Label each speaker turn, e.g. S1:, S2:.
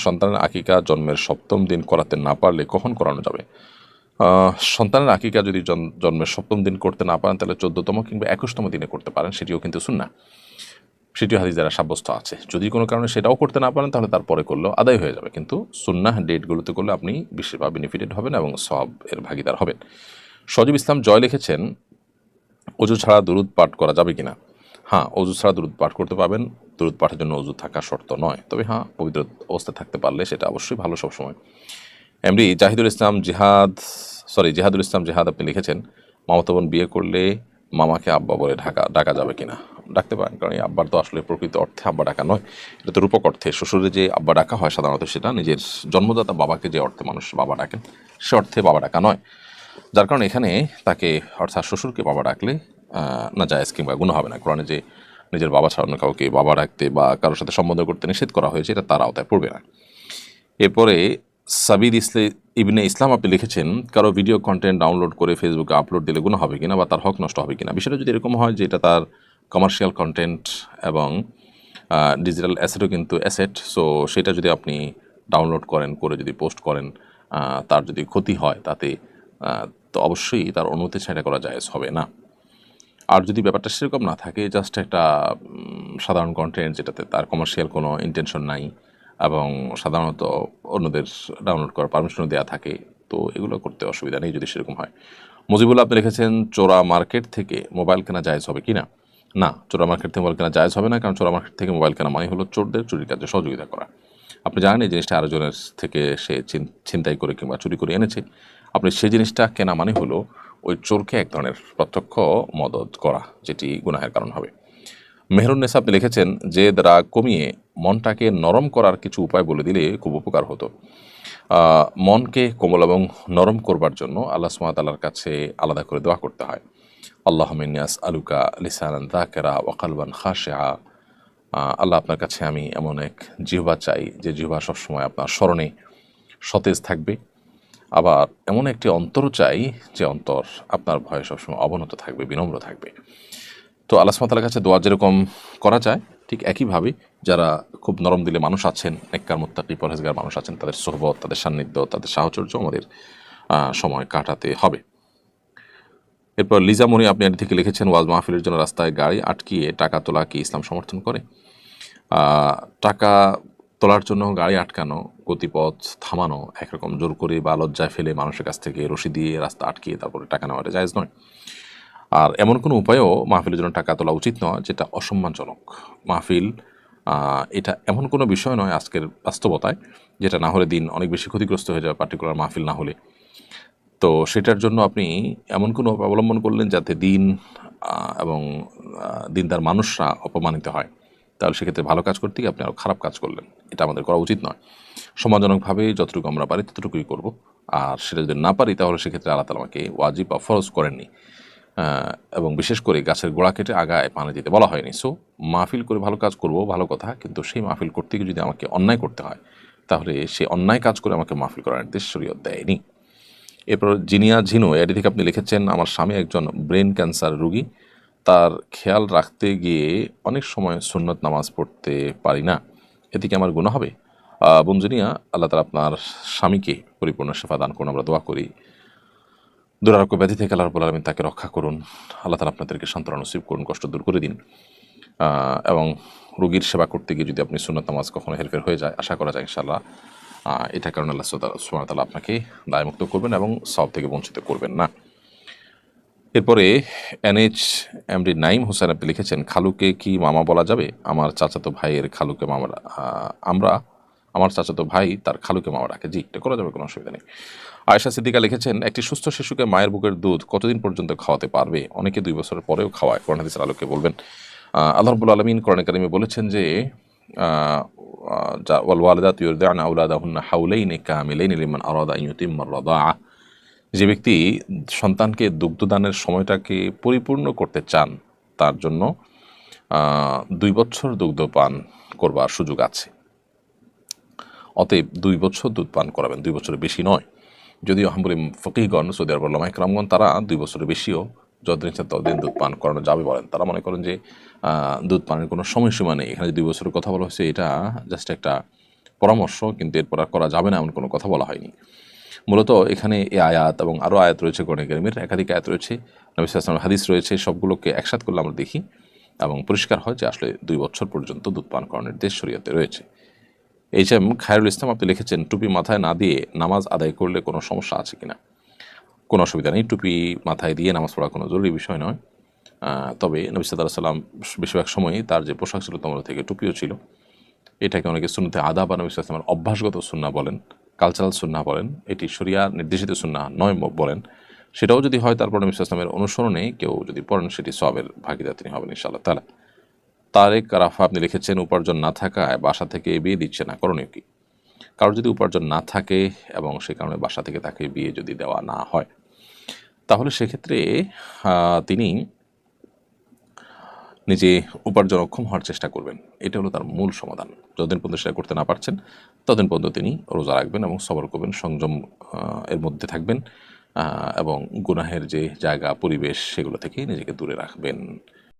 S1: সন্তানের আকিকা জন্মের ৭ম দিন করাতে না পারলে কখন করানো যাবে? সন্তানের আকিকা যদি জন্মের ৭ম দিন করতে না পারেন তাহলে ১৪তম কিংবা ২১তম দিনে করতে পারেন, সেটিও কিন্তু সুন্নাহ, সেটিও হাদিস দ্বারা সাব্যস্ত আছে। যদি কোনো কারণে সেটাও করতে না পারেন তাহলে তারপরে করলেও আদায় হয়ে যাবে, কিন্তু সুন্নাহ ডেটগুলোতে করলে আপনি বিশেষ বা বেনিফিটেড হবেন এবং সওয়াব এর ভাগিদার হবেন। সজীব ইসলাম জয় লিখেছেন, অজু ছাড়া দুরূদ পাঠ করা যাবে কিনা? হ্যাঁ, অজু ছাড়া দুরূদ পাঠ করতে পারবেন। দুরূদ পাঠের জন্য অজু থাকা শর্ত নয়, তবে হ্যাঁ, পবিত্র অবস্থায় থাকতে পারলে সেটা অবশ্যই ভালো সবসময়। এমডি জাহিদুল ইসলাম জেহাদ আপনি লিখেছেন, মামাতো বোন বিয়ে করলে মামাকে আব্বা বলে ডাকা যাবে কিনা? ডাকতে পারেন, কারণ এই আব্বার তো আসলে প্রকৃত অর্থে আব্বা ডাকা নয়, এটা তো রূপক অর্থে। শ্বশুরে যে আব্বা ডাকা হয় সাধারণত সেটা নিজের জন্মদাতা বাবাকে যে অর্থে মানুষ বাবা ডাকেন সে অর্থে বাবা ডাকা নয়, যার কারণে এখানে তাকে অর্থাৎ শ্বশুরকে বাবা ডাকলে না জায়েজ কিংবা গুনাহ হবে না। কোরআনে যে নিজের বাবা ছাড়ানো কাউকে বাবা ডাকতে বা কারোর সাথে সম্বন্ধ করতে নিষেধ করা হয়েছে, এটা তার আওতায় পড়বে না। এরপরে সাবির ইবনে ইসলাম আপনি লিখেছেন, কারো ভিডিও কন্টেন্ট ডাউনলোড করে ফেসবুকে আপলোড দিলে গুনাহ হবে কিনা বা তার হক নষ্ট হবে কিনা? বিষয়টা যদি এরকম হয় যে এটা তার কমার্শিয়াল কন্টেন্ট এবং ডিজিটাল অ্যাসেটও কিন্তু অ্যাসেট, সো সেটা যদি আপনি ডাউনলোড করেন করে যদি পোস্ট করেন, তার যদি ক্ষতি হয় তাতে তো অবশ্যই তার অনুমতি ছাড়া করা জায়েজ হবে না। আর যদি ব্যাপারটা সেরকম না থাকে, জাস্ট একটা সাধারণ কন্টেন্ট যেটাতে তার কমার্শিয়াল কোনো ইন্টেনশন নাই এবং সাধারণত অন্যদের ডাউনলোড করার পারমিশনও দেওয়া থাকে, তো এগুলো করতে অসুবিধা নেই যদি সেরকম হয়। মুজিবুল্লাহ আপনি লিখেছেন, চোরা মার্কেট থেকে মোবাইল কেনা জায়েজ হবে কি না? না, চোরা মার্কেট থেকে মোবাইল কেনা জায়েজ হবে না, কারণ চোরা মার্কেট থেকে মোবাইল কেনা মানে হলো চোরদের চুরির কাজে সহযোগিতা করা। আপনি জানেন এই জিনিসটা আরেকজনের থেকে সে ছিনতাই করে কিংবা চুরি করে এনেছে, আপনি সেই জিনিসটা কেনা মানে হলো ওই চোরকে এক ধরনের প্রত্যক্ষ মদত করা, যেটি গুনাহের কারণ হবে। মেহরুন্নেসা আপনি লিখেছেন, যে রাগ কমিয়ে মনটাকে নরম করার কিছু উপায় বলে দিলে খুব উপকার হতো। মনকে কোমল এবং নরম করবার জন্য আল্লাহ সুবহানাহু ওয়া তাআলার কাছে আলাদা করে দোয়া করতে হয়। আল্লাহুম্মা ইন্নী আসআলুকা লিসানান যাকিরা ওয়া কলবান খাশিআ। আল্লাহ, আপনার কাছে আমি এমন এক জিহ্বা চাই যে জিহ্বা সবসময় আপনার স্মরণে সতেজ থাকবে, আবার এমন একটি অন্তর চাই যে অন্তর আপনার ভয়ে সবসময় অবনত থাকবে, বিনম্র থাকবে। তো আল্লাহ সুবহানাহু ওয়া তাআলার কাছে দোয়া যেরকম করা যায়, ঠিক একইভাবে যারা খুব নরম দিলে মানুষ আছেন, নেককার মুত্তাকি পরহেজগার মানুষ আছেন, তাদের সোহবত, তাদের সান্নিধ্য, তাদের সাহচর্য আমাদের সময় কাটাতে হবে। এরপর লিজা মনি আপনি এর থেকে লিখেছেন, ওয়াজ মাহফিলের জন্য রাস্তায় গাড়ি আটকিয়ে টাকা তোলা কি ইসলাম সমর্থন করে? টাকা তোলার জন্য গাড়ি আটকানো, গতিপথ থামানো, একরকম জোর করে বা লজ্জায় ফেলে মানুষের কাছ থেকে রশি দিয়ে রাস্তা আটকিয়ে তারপরে টাকা নেওয়াটা জায়েজ নয়। আর এমন কোনো উপায়ও মাহফিলের জন্য টাকা তোলা উচিত নয় যেটা অসম্মানজনক। মাহফিল এটা এমন কোনো বিষয় নয় আজকের বাস্তবতায় যেটা না হলে দিন অনেক বেশি ক্ষতিগ্রস্ত হয়ে যাবে, পার্টিকুলার মাহফিল না হলে। তো সেটার জন্য আপনি এমন কোনো অবলম্বন করলেন যাতে দিন এবং দিনদার মানুষরা অপমানিত হয়, তাহলে সেক্ষেত্রে ভালো কাজ করতে গিয়ে আপনি আরও খারাপ কাজ করলেন। এটা আমাদের করা উচিত নয়। সম্মানজনকভাবে যতটুকু আমরা পারি ততটুকুই করব, আর সেটা যদি না পারি তাহলে সেক্ষেত্রে আল্লাহ তাআলা আমাকে ওয়াজিব বা ফরজ করেননি, এবং বিশেষ করে গাছের গোড়া কেটে আগায় পানি দিতে বলা হয়নি। সো মাহফিল করে ভালো কাজ করব, ভালো কথা, কিন্তু সেই মাহফিল করতে গিয়ে যদি আমাকে অন্যায় করতে হয় তাহলে সে অন্যায় কাজ করে আমাকে মাহফিল করার নির্দেশ শরীয়ত দেয়নি। এরপর জিনিয়া ঝিনু এটি থেকে আপনি লিখেছেন, আমার স্বামী একজন ব্রেন ক্যান্সার রোগী, তার খেয়াল রাখতে গিয়ে অনেক সময় সুন্নত নামাজ পড়তে পারি না, এতে কি আমার গুনাহ হবে? বোন জিনিয়া, আল্লাহ তাআলা আপনার স্বামীকে পরিপূর্ণ শেফা দান করুন, আমরা দোয়া করি। দুরারোগ্য ব্যাধি থেকে আল্লাহ রাব্বুল আলামিন তাকে রক্ষা করুন। আল্লাহ তাআলা আপনাদেরকে সান্ত্বনা নসিব করুন, কষ্ট দূর করে দিন। এবং রোগীর সেবা করতে গিয়ে যদি আপনি সুন্নত নামাজ কখনো হেরফের হয়ে যায়, আশা করা যায় ইনশাআল্লাহ এটার কারণে আল্লাহ সুবহানাহু ওয়া তাআলা আপনাকে দায়মুক্ত করবেন এবং সওয়াব থেকে বঞ্চিত করবেন না। এরপরে এমডি নাইম হোসেন আপনি লিখেছেন, খালুকে কি মামা বলা যাবে? আমার চাচাতো ভাইয়ের খালুকে মামা আমার চাচাতো ভাই তার খালুকে মামা ডাকে। জি, এটা করা যাবে, কোনো অসুবিধা নেই। আয়েশা সিদ্দিকা লিখেছেন, একটি সুস্থ শিশুকে মায়ের বুকের দুধ কতদিন পর্যন্ত খাওয়াতে পারবে? অনেকে 2 বছরের পরেও খাওয়ায়, কোরআন হাদিসের আলোকে বলবেন। আল্লাহ রাব্বুল আলামিন কোরআনে কারিমে বলেছেন যে ওয়াল ওয়ালিদাতু ইউরদি'না আওলাদাহুন্না হাওলাইনি কামিলাইনি লিমান আরাদা আন ইউতিম্মা আর-রাদাআ। যে ব্যক্তি সন্তানকে দুগ্ধদানের সময়টাকে পরিপূর্ণ করতে চান তার জন্য 2 বছর দুগ্ধ পান করবার সুযোগ আছে। অতএব 2 বছর দুধ পান করাবেন, 2 বছরের বেশি নয়। যদিও হাম্বলি ফকিহগণ, সৌদি আরবের উলামায়ে কেরামগণ, তারা 2 বছরের বেশিও যতদিন ইচ্ছা ততদিন দুধ পান করানো যাবে বলেন। তারা মনে করেন যে দুধ পানের কোনো সময়সীমা নেই। এখানে যে 2 বছরের কথা বলা হয়েছে এটা জাস্ট একটা পরামর্শ, কিন্তু এরপর আর করা যাবে না এমন কোনো কথা বলা হয়নি। মূলত এখানে এই আয়াত এবং আরও আয়াত রয়েছে, কোরআনে কারীমের একাধিক আয়াত রয়েছে, নবী সাল্লাল্লাহু আলাইহি ওয়াসাল্লামের হাদিস রয়েছে, সবগুলোকে একসাথ করলে আমরা দেখি এবং পরিষ্কার হয় যে আসলে 2 বছর পর্যন্ত দুধ পান করানোর নির্দেশ শরীয়তে রয়েছে। এইচ.এম. খায়রুল ইসলাম আপনি লিখেছেন, টুপি মাথায় না দিয়ে নামাজ আদায় করলে কোনো সমস্যা আছে কিনা? কোনো অসুবিধা নেই, টুপি মাথায় দিয়ে নামাজ পড়া কোনো জরুরি বিষয় নয়। তবে নবী সাল্লাল্লাহু আলাইহি ওয়াসাল্লাম বেশিরভাগ সময়ই তার যে পোশাক ছিল তার মধ্যে থেকে টুপিও ছিল। এটাকে অনেকে সুন্নতে আদা বা নবী সাল্লাল্লাহু আলাইহি ওয়াসাল্লামের অভ্যাসগত সুন্নাহ বলেন, কালচারাল সুন্নাহ বলেন, এটি শরিয়া নির্দেশিত সুন্নাহ নয় বলেন। সেটাও যদি হয়, তারপর নবী সাল্লাল্লাহু আলাইহি ওয়াসাল্লামের অনুসরণে কেউ যদি পড়েন, সেটি সওয়াবের ভাগীদার তিনি হবেন ইনশাআল্লাহ তাআলা। তারেক রাফা আপনি লিখেছেন, উপার্জন না থাকায় বাসা থেকে বিয়ে দিচ্ছে না, করণীয় কি? কারোর যদি উপার্জন না থাকে এবং সে কারণে বাসা থেকে তাকে বিয়ে যদি দেওয়া না হয়, তাহলে সেক্ষেত্রে তিনি নিজে উপার্জনক্ষম হওয়ার চেষ্টা করবেন। এটা হলো তার মূল সমাধান। যতদিন পর্যন্ত সেটা করতে না পারছেন, ততদিন পর্যন্ত তিনি রোজা রাখবেন এবং সবর করবেন, সংযম এর মধ্যে থাকবেন এবং গুনাহের যে জায়গা, পরিবেশ, সেগুলো থেকে নিজেকে দূরে রাখবেন।